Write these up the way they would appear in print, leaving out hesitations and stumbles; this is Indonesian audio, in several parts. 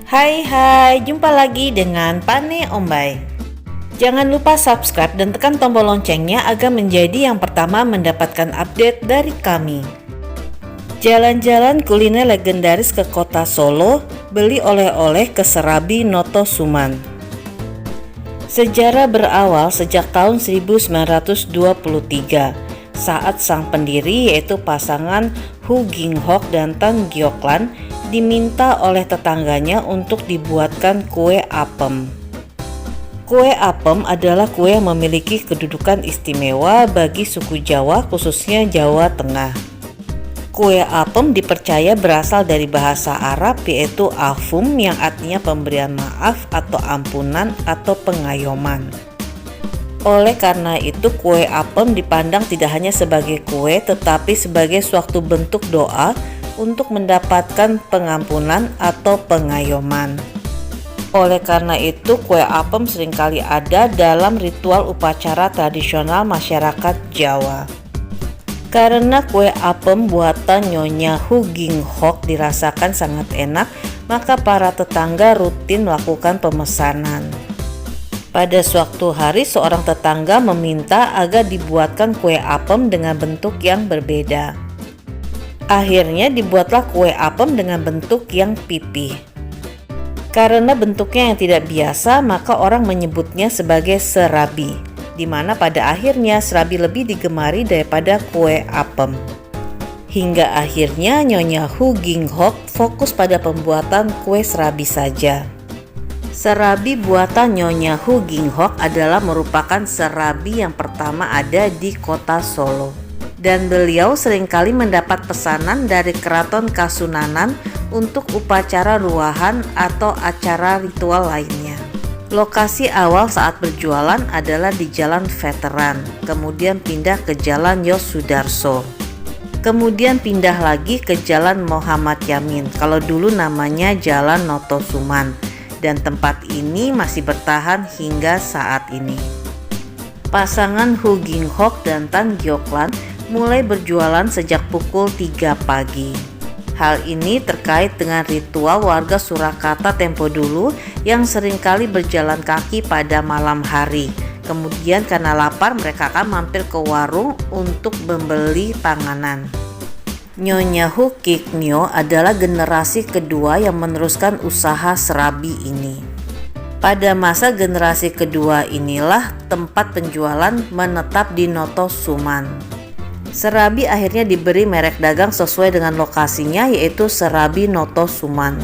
Hai, jumpa lagi dengan Pane Ombay. Jangan lupa subscribe dan tekan tombol loncengnya agar menjadi yang pertama mendapatkan update dari kami. Jalan-jalan kuliner legendaris ke kota Solo, beli oleh-oleh ke Serabi Noto Suman. Sejarah berawal sejak tahun 1923 saat sang pendiri yaitu pasangan Hu Ginghok dan Tan Gioklan diminta oleh tetangganya untuk dibuatkan kue apem. Kue apem adalah kue yang memiliki kedudukan istimewa bagi suku Jawa, khususnya Jawa Tengah. Kue apem dipercaya berasal dari bahasa Arab yaitu afum yang artinya pemberian maaf atau ampunan atau pengayoman. Oleh karena itu kue apem dipandang tidak hanya sebagai kue tetapi sebagai suatu bentuk doa untuk mendapatkan pengampunan atau pengayoman. Oleh karena itu kue apem seringkali ada dalam ritual upacara tradisional masyarakat Jawa. Karena kue apem buatan Nyonya Hu Ginghok dirasakan sangat enak, maka para tetangga rutin melakukan pemesanan. Pada suatu hari seorang tetangga meminta agar dibuatkan kue apem dengan bentuk yang berbeda. Akhirnya dibuatlah kue apem dengan bentuk yang pipih. Karena bentuknya yang tidak biasa, maka orang menyebutnya sebagai serabi, di mana pada akhirnya serabi lebih digemari daripada kue apem. Hingga akhirnya Nyonya Hu Ginghok fokus pada pembuatan kue serabi saja. Serabi buatan Nyonya Hu Ginghok adalah merupakan serabi yang pertama ada di kota Solo. Dan beliau seringkali mendapat pesanan dari keraton Kasunanan untuk upacara ruahan atau acara ritual lainnya. Lokasi awal saat berjualan adalah di Jalan Veteran, kemudian pindah ke Jalan Yosudarso. Kemudian pindah lagi ke Jalan Muhammad Yamin, kalau dulu namanya Jalan Noto Suman. Dan tempat ini masih bertahan hingga saat ini. Pasangan Hu Ginghok dan Tan Gioklan mulai berjualan sejak pukul 3 pagi. Hal ini terkait dengan ritual warga Surakarta tempo dulu yang seringkali berjalan kaki pada malam hari. Kemudian karena lapar mereka akan mampir ke warung untuk membeli panganan. Nyonya Hu Kiknyo adalah generasi kedua yang meneruskan usaha serabi ini. Pada masa generasi kedua inilah tempat penjualan menetap di Noto Suman. Serabi akhirnya diberi merek dagang sesuai dengan lokasinya yaitu Serabi Noto Suman.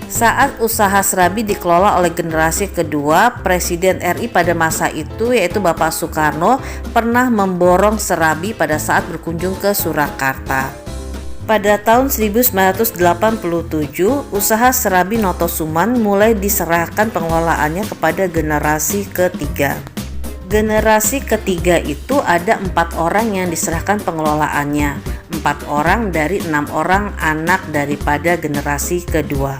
Saat usaha serabi dikelola oleh generasi kedua, Presiden RI pada masa itu yaitu Bapak Soekarno pernah memborong serabi pada saat berkunjung ke Surakarta. Pada tahun 1987, usaha Serabi Noto Suman mulai diserahkan pengelolaannya kepada generasi ketiga. Generasi ketiga itu ada 4 orang yang diserahkan pengelolaannya, 4 orang dari 6 orang anak daripada generasi kedua.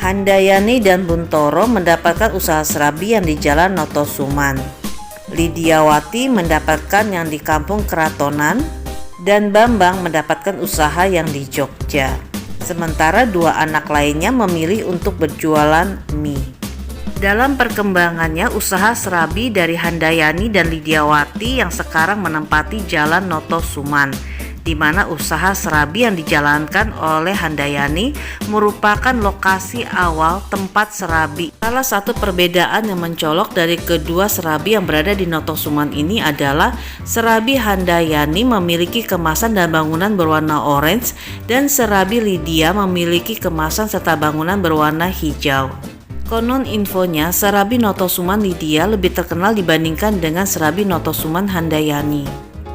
Handayani dan Buntoro mendapatkan usaha serabi yang di Jalan Noto Suman. Lidiawati mendapatkan yang di Kampung Keratonan dan Bambang mendapatkan usaha yang di Jogja. Sementara 2 anak lainnya memilih untuk berjualan mie. Dalam perkembangannya usaha serabi dari Handayani dan Lidiawati yang sekarang menempati Jalan Noto Suman, di mana usaha serabi yang dijalankan oleh Handayani merupakan lokasi awal tempat serabi. Salah satu perbedaan yang mencolok dari kedua serabi yang berada di Noto Suman ini adalah serabi Handayani memiliki kemasan dan bangunan berwarna orange dan serabi Lydia memiliki kemasan serta bangunan berwarna hijau. Konon infonya, serabi Noto Suman Lydia lebih terkenal dibandingkan dengan serabi Noto Suman Handayani.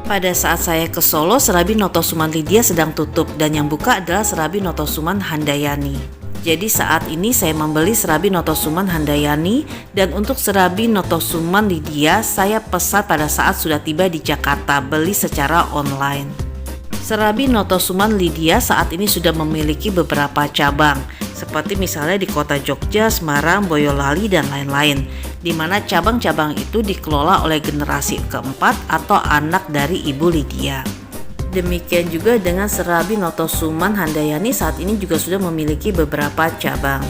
Pada saat saya ke Solo, serabi Noto Suman Lydia sedang tutup dan yang buka adalah serabi Noto Suman Handayani. Jadi saat ini saya membeli serabi Noto Suman Handayani dan untuk serabi Noto Suman Lydia saya pesan pada saat sudah tiba di Jakarta, beli secara online. Serabi Noto Suman Lydia saat ini sudah memiliki beberapa cabang, seperti misalnya di kota Jogja, Semarang, Boyolali, dan lain-lain, di mana cabang-cabang itu dikelola oleh generasi keempat atau anak dari Ibu Lydia. Demikian juga dengan Serabi Noto Suman Handayani saat ini juga sudah memiliki beberapa cabang.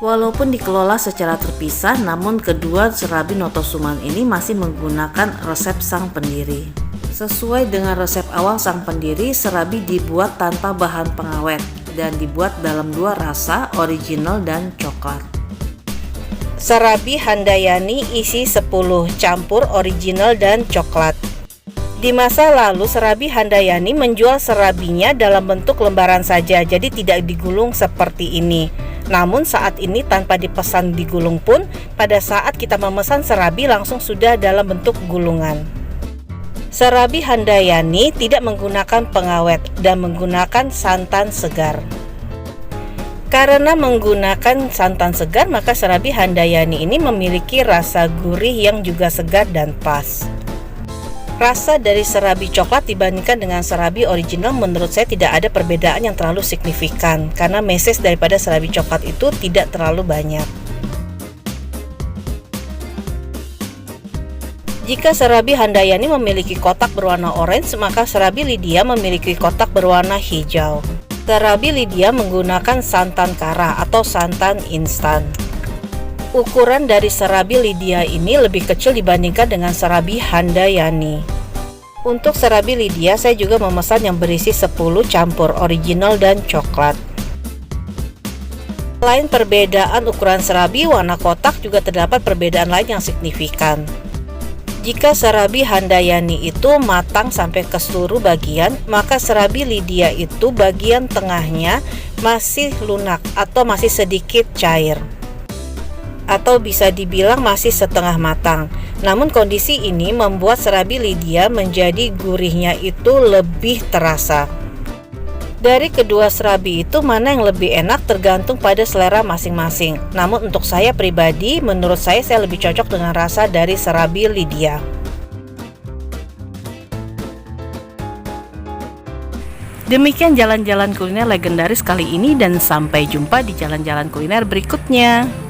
Walaupun dikelola secara terpisah, namun kedua serabi Notosuman ini masih menggunakan resep sang pendiri. Sesuai dengan resep awal sang pendiri, serabi dibuat tanpa bahan pengawet dan dibuat dalam dua rasa, original dan coklat. Serabi Handayani isi 10, campur original dan coklat. Di masa lalu, serabi Handayani menjual serabinya dalam bentuk lembaran saja, jadi tidak digulung seperti ini. Namun saat ini tanpa dipesan digulung pun, pada saat kita memesan serabi langsung sudah dalam bentuk gulungan. Serabi Handayani tidak menggunakan pengawet dan menggunakan santan segar. Karena menggunakan santan segar, maka serabi Handayani ini memiliki rasa gurih yang juga segar dan pas. Rasa dari serabi coklat dibandingkan dengan serabi original menurut saya tidak ada perbedaan yang terlalu signifikan, karena meses daripada serabi coklat itu tidak terlalu banyak. Jika serabi Handayani memiliki kotak berwarna orange, maka serabi Lydia memiliki kotak berwarna hijau. Serabi Lydia menggunakan santan kara atau santan instan. Ukuran dari serabi Lydia ini lebih kecil dibandingkan dengan serabi Handayani. Untuk serabi Lydia saya juga memesan yang berisi 10 campur original dan coklat. Selain perbedaan ukuran serabi, warna kotak juga terdapat perbedaan lain yang signifikan. Jika serabi Handayani itu matang sampai ke seluruh bagian, maka serabi Lydia itu bagian tengahnya masih lunak atau masih sedikit cair, atau bisa dibilang masih setengah matang. Namun kondisi ini membuat serabi Lydia menjadi gurihnya itu lebih terasa. Dari kedua serabi itu mana yang lebih enak tergantung pada selera masing-masing. Namun untuk saya pribadi, menurut saya lebih cocok dengan rasa dari serabi Lydia. Demikian jalan-jalan kuliner legendaris kali ini, dan sampai jumpa di jalan-jalan kuliner berikutnya.